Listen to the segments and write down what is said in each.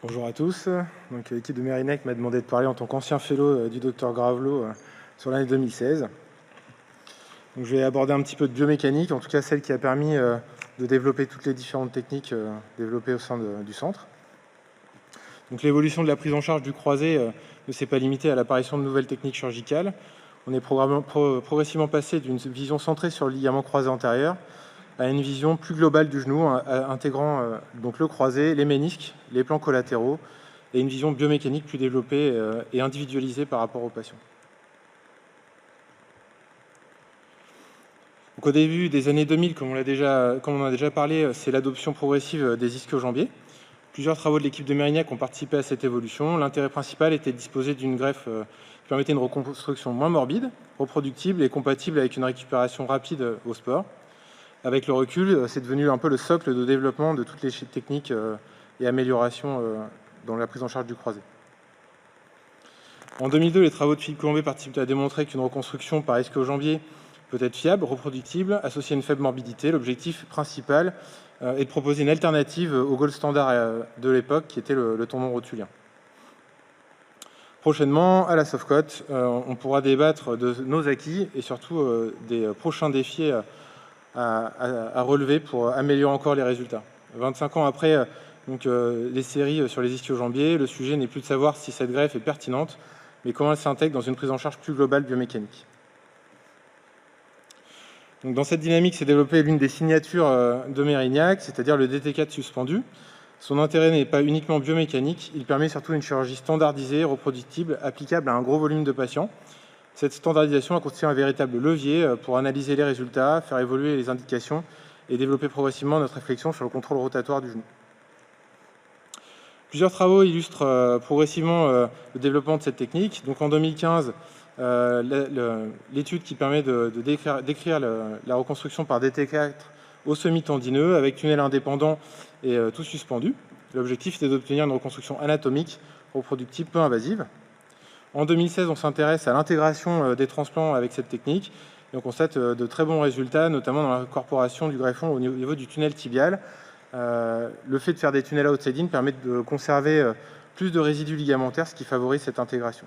Bonjour à tous. L'équipe de Mérignac m'a demandé de parler en tant qu'ancien fellow du docteur Gravelot sur l'année 2016. Donc, je vais aborder un petit peu de biomécanique, en tout cas celle qui a permis de développer toutes les différentes techniques développées au sein du centre. L'évolution de la prise en charge du croisé ne s'est pas limitée à l'apparition de nouvelles techniques chirurgicales. On est progressivement passé d'une vision centrée sur le ligament croisé antérieur à une vision plus globale du genou, intégrant donc le croisé, les ménisques, les plans collatéraux, et une vision biomécanique plus développée et individualisée par rapport aux patients. Donc, au début des années 2000, comme on a déjà parlé, c'est l'adoption progressive des ischio-jambiers. Plusieurs travaux de l'équipe de Mérignac ont participé à cette évolution. L'intérêt principal était de disposer d'une greffe qui permettait une reconstruction moins morbide, reproductible et compatible avec une récupération rapide au sport. Avec le recul, c'est devenu un peu le socle de développement de toutes les techniques et améliorations dans la prise en charge du croisé. En 2002, les travaux de Philippe Colombet participent à démontrer qu'une reconstruction par ischio-jambier peut être fiable, reproductible, associée à une faible morbidité. L'objectif principal est de proposer une alternative au gold standard de l'époque, qui était le tendon rotulien. Prochainement, à la Sofcote, on pourra débattre de nos acquis et surtout des prochains défis à relever pour améliorer encore les résultats. 25 ans après les séries sur les ischio-jambiers, le sujet n'est plus de savoir si cette greffe est pertinente, mais comment elle s'intègre dans une prise en charge plus globale biomécanique. Dans cette dynamique s'est développée l'une des signatures de Mérignac, c'est-à-dire le DT4 suspendu. Son intérêt n'est pas uniquement biomécanique, il permet surtout une chirurgie standardisée, reproductible, applicable à un gros volume de patients. Cette standardisation a constitué un véritable levier pour analyser les résultats, faire évoluer les indications et développer progressivement notre réflexion sur le contrôle rotatoire du genou. Plusieurs travaux illustrent progressivement le développement de cette technique. Donc en 2015, l'étude qui permet de décrire la reconstruction par DT4 au semi-tendineux avec tunnel indépendant et tout suspendu. L'objectif était d'obtenir une reconstruction anatomique reproductive peu invasive. En 2016, on s'intéresse à l'intégration des transplants avec cette technique et on constate de très bons résultats, notamment dans l'incorporation du greffon au niveau du tunnel tibial. Le fait de faire des tunnels outside in permet de conserver plus de résidus ligamentaires, ce qui favorise cette intégration.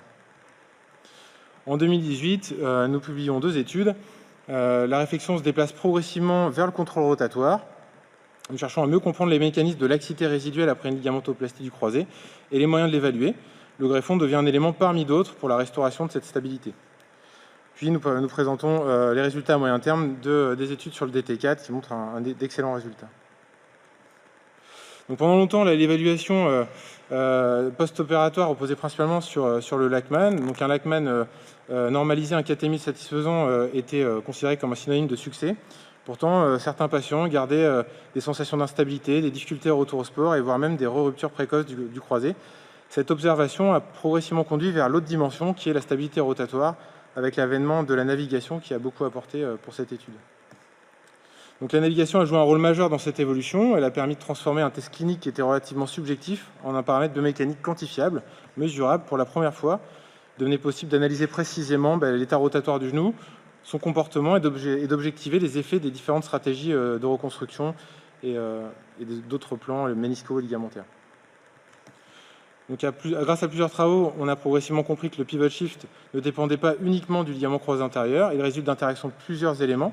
En 2018, nous publions 2 études. La réflexion se déplace progressivement vers le contrôle rotatoire. Nous cherchons à mieux comprendre les mécanismes de laxité résiduelle après une ligamentoplastie du croisé et les moyens de l'évaluer. Le greffon devient un élément parmi d'autres pour la restauration de cette stabilité. Puis nous présentons les résultats à moyen terme des études sur le DT4 qui montrent d'excellents résultats. Donc pendant longtemps, l'évaluation post-opératoire reposait principalement sur le Lachman. Donc un Lachman normalisé, un catémie satisfaisant était considéré comme un synonyme de succès. Pourtant, certains patients gardaient des sensations d'instabilité, des difficultés au retour au sport et voire même des ruptures précoces du croisé. Cette observation a progressivement conduit vers l'autre dimension qui est la stabilité rotatoire avec l'avènement de la navigation qui a beaucoup apporté pour cette étude. Donc la navigation a joué un rôle majeur dans cette évolution. Elle a permis de transformer un test clinique qui était relativement subjectif en un paramètre biomécanique quantifiable, mesurable. Pour la première fois, il devenait possible d'analyser précisément l'état rotatoire du genou, son comportement et d'objectiver les effets des différentes stratégies de reconstruction et d'autres plans ménisco-ligamentaires. Donc, grâce à plusieurs travaux, on a progressivement compris que le pivot shift ne dépendait pas uniquement du ligament croisé antérieur. Il résulte d'interaction de plusieurs éléments.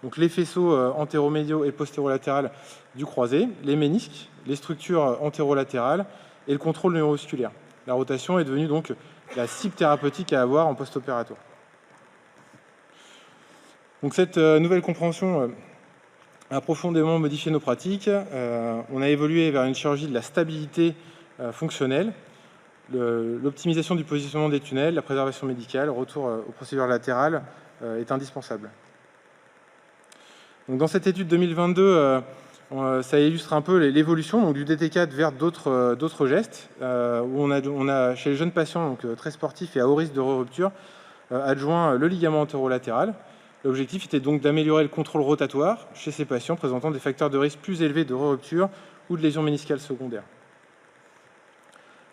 Donc, les faisceaux antéromédiaux et postérolatérales du croisé, les ménisques, les structures antérolatérales et le contrôle neuromusculaire. La rotation est devenue donc la cible thérapeutique à avoir en post-opératoire. Donc, cette nouvelle compréhension a profondément modifié nos pratiques. On a évolué vers une chirurgie de la stabilité fonctionnelle, l'optimisation du positionnement des tunnels, la préservation médicale, retour aux procédures latérales est indispensable. Donc dans cette étude 2022, ça illustre un peu l'évolution du DT4 vers d'autres gestes, où on a chez les jeunes patients donc, très sportifs et à haut risque de rupture, adjoint le ligament antérolatéral. L'objectif était donc d'améliorer le contrôle rotatoire chez ces patients présentant des facteurs de risque plus élevés de rupture ou de lésions méniscales secondaires.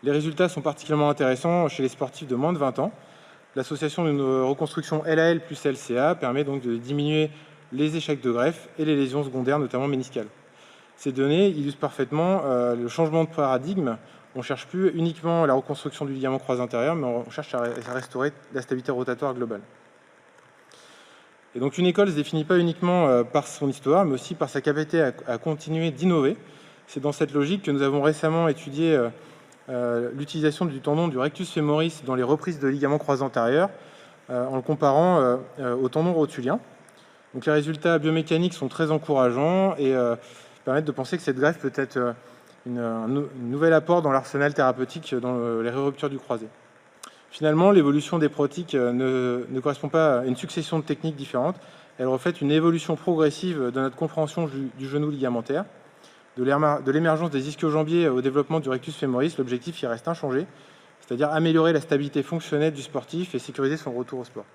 Les résultats sont particulièrement intéressants chez les sportifs de moins de 20 ans. L'association d'une reconstruction LAL plus LCA permet donc de diminuer les échecs de greffe et les lésions secondaires, notamment méniscales. Ces données illustrent parfaitement le changement de paradigme On ne cherche plus uniquement la reconstruction du ligament croisé antérieur, mais on cherche à restaurer la stabilité rotatoire globale. Et donc une école ne se définit pas uniquement par son histoire, mais aussi par sa capacité à continuer d'innover. C'est dans cette logique que nous avons récemment étudié l'utilisation du tendon du rectus femoris dans les reprises de ligaments croisés antérieurs, en le comparant au tendon rotulien. Donc les résultats biomécaniques sont très encourageants et permettent de penser que cette greffe peut être un nouvel apport dans l'arsenal thérapeutique dans les ruptures du croisé. Finalement, l'évolution des prothiques ne correspond pas à une succession de techniques différentes. Elle reflète une évolution progressive de notre compréhension du genou ligamentaire, de l'émergence des ischio-jambiers au développement du rectus femoris. L'objectif y reste inchangé, c'est-à-dire améliorer la stabilité fonctionnelle du sportif et sécuriser son retour au sport.